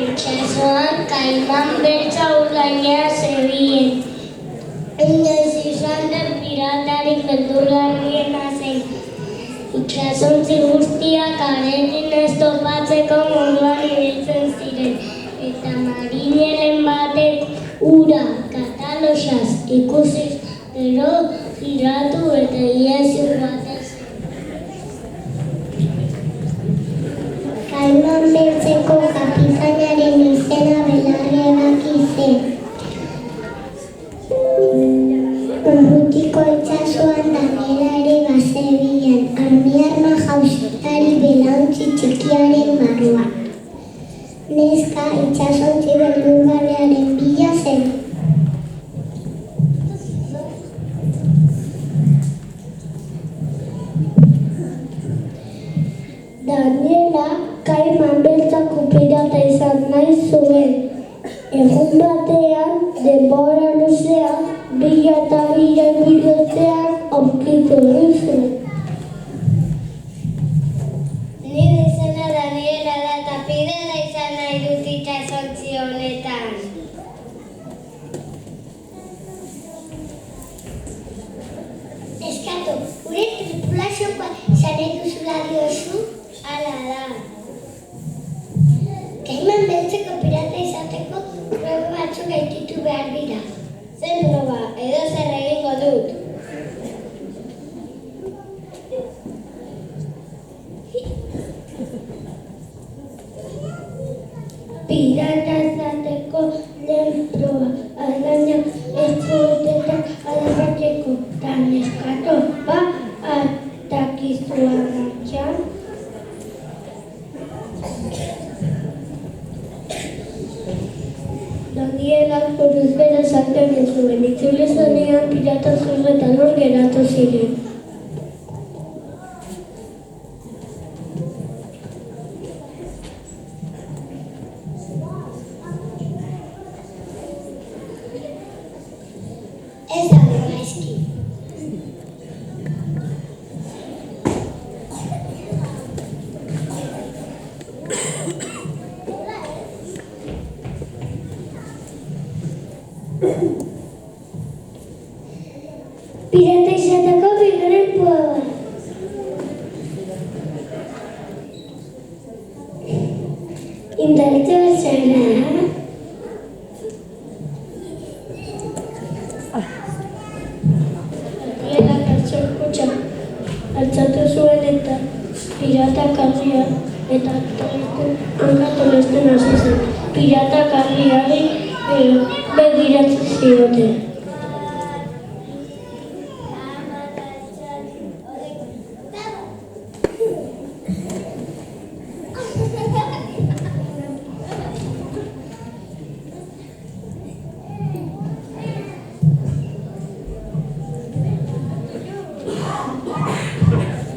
Itsasoan kaiman beltza urgainean zebilen. Inoiz izan den piratarik beldurgarriena zen. Itsasontzi guztiak harekin ez topatzeko moduan ibiltzen ziren. Eta marinelen batek ura katalosaz ikusiz gero giratu eta ihes batez. Kaiman beltzeko kapitainaren izena belarri ebaki zen. Urrutiko itsasoan Daniela ere bazebilen, armiarma jauzitari belauntzi txikiaren barruan. Neska itsasontzi beldurgarriaren bila zen. Daniela kaiman beltzako pirata izan nahi zuen. Egun batean, denbora luzean, bila eta bila bilotean aurkitu egin. Nire izena Daniela da eta pirata izan nahi dut itsasontzi honetan. Eskatu, gure tripulaziokoa izan nahi duzula diozu? Hala da. Kaiman beltzeko pirata izateko proba batzuk gaititu behar dira. Zen proba, edozer egingo dut. Pirata izateko lehen proba, argainak eskuetetan aldatzeko, eta neskato atakizua martxan. Danielak buruz bera saltean zuen, itzuli zenean pirata zurretan hor geratu ziren. Ez dago gaizki. Pirata izateko bigarren proba. Indartu zara. Daniela kartxorkutxa altzatu zuen eta pirata karria eta hankatolesten hasi zen. Pirata karriari begiratzen zioten.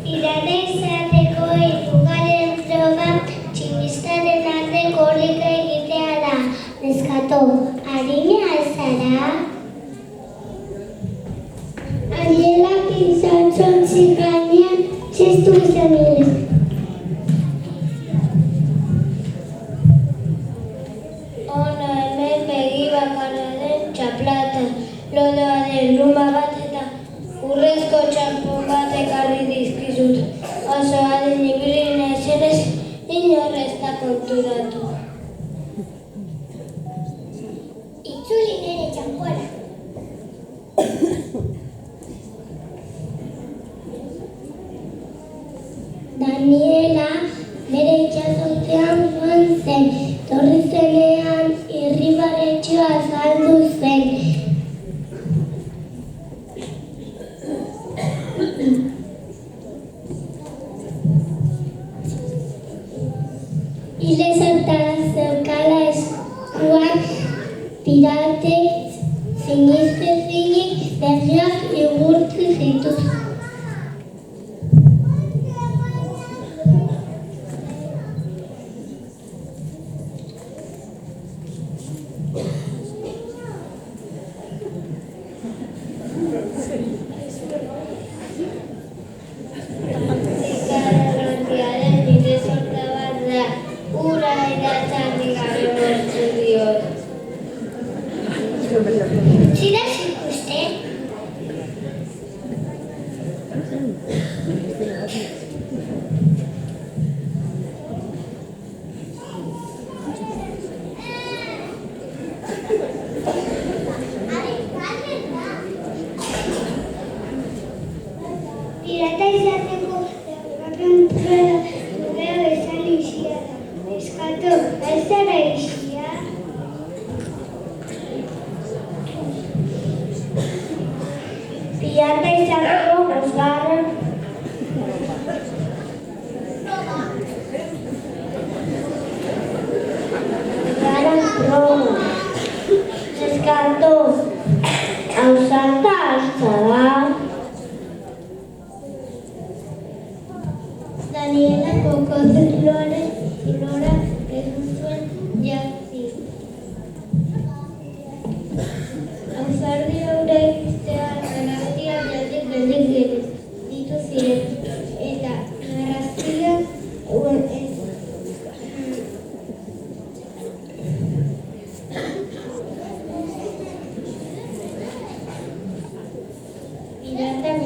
Pirata izateko hirugarren proba tximistaren alde korrika egitea da. Neskato, arina alzara? Danielak itsasontzi gainean txistu zebilen. Hona hemen begi bakarra den txaplata, lodoaren luma bat eta urrezko txampon bat ekarri dizkizut. Oso adin ibili naizenez, inor ez da konturatu. Itzuli nire txampona. Daniela bere itsasontzian joan zen, torri zenean irribarretxoa azaldu zen. Ile zartara zeukala eskuan piratek sinestezinik berriak igurtzi zituzten.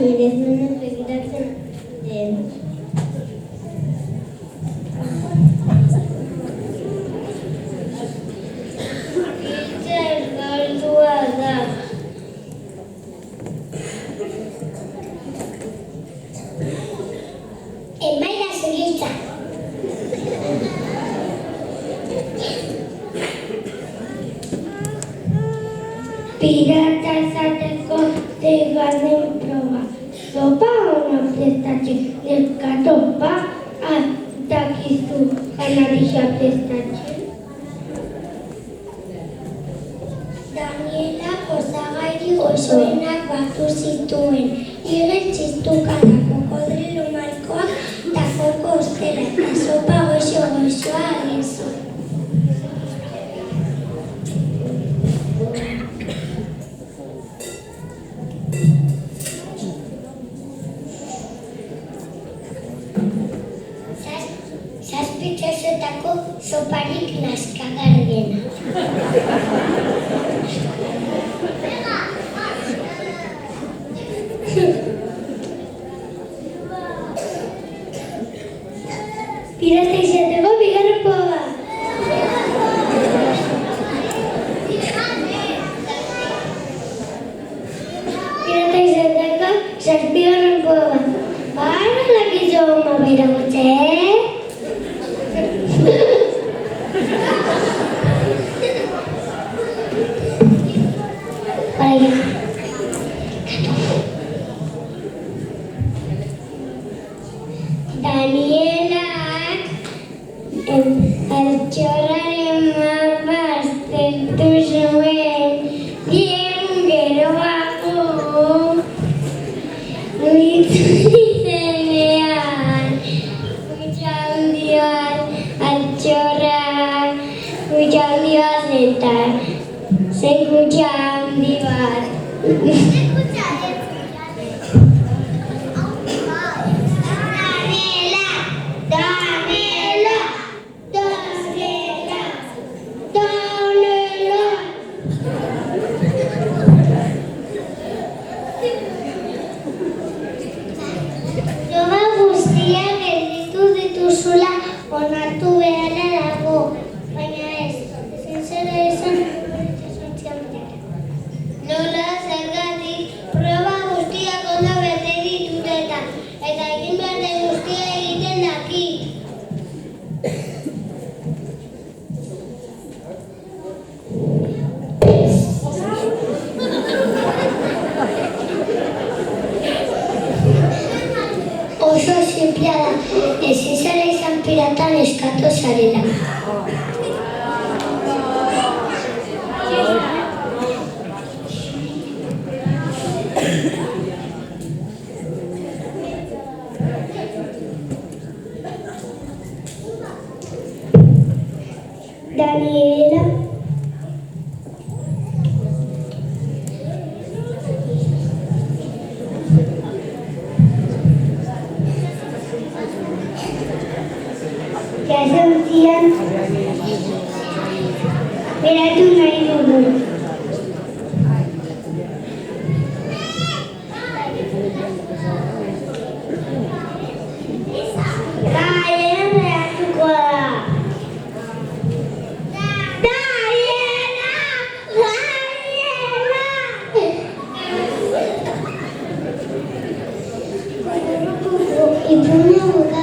nire zenez begiratzen den. Hitz galdua da. Emaila zugiltza. Pirata izateko zeigarren proba. Zopa ona prestatzen, neskatopa, dakizu kanabisa prestatzen. Danielak osagairi gozoenak batu zituen. Igel txistukadak, kokodrilo markoak, eta joko ostera, eta sopa goxo-goxoa agezu. Zazpitxosetako soparik naskagarriena. Pirata izateko bigarren proba. Pirata izateko zazpigarren proba. Bara lakizu oma behiragutze, Danielak altxorraren mapa aztertu zuen, geroago mugitu izenean, kutxa handi bat altxorra, kutxa handi bat zen kutxa handi bat. Proba guztiak gelditu dituzula onartu beharra dago, baina ez, ezin zela izan nola zergatik proba guztiak ondo bete ditut eta egin behar den guztia egiten dakit. Oso simplea da, ezin zela izan pirata neskato zarela. Daniela Jazauzian beratu nahi dugu. Daniela beratuko da. Ibunya buka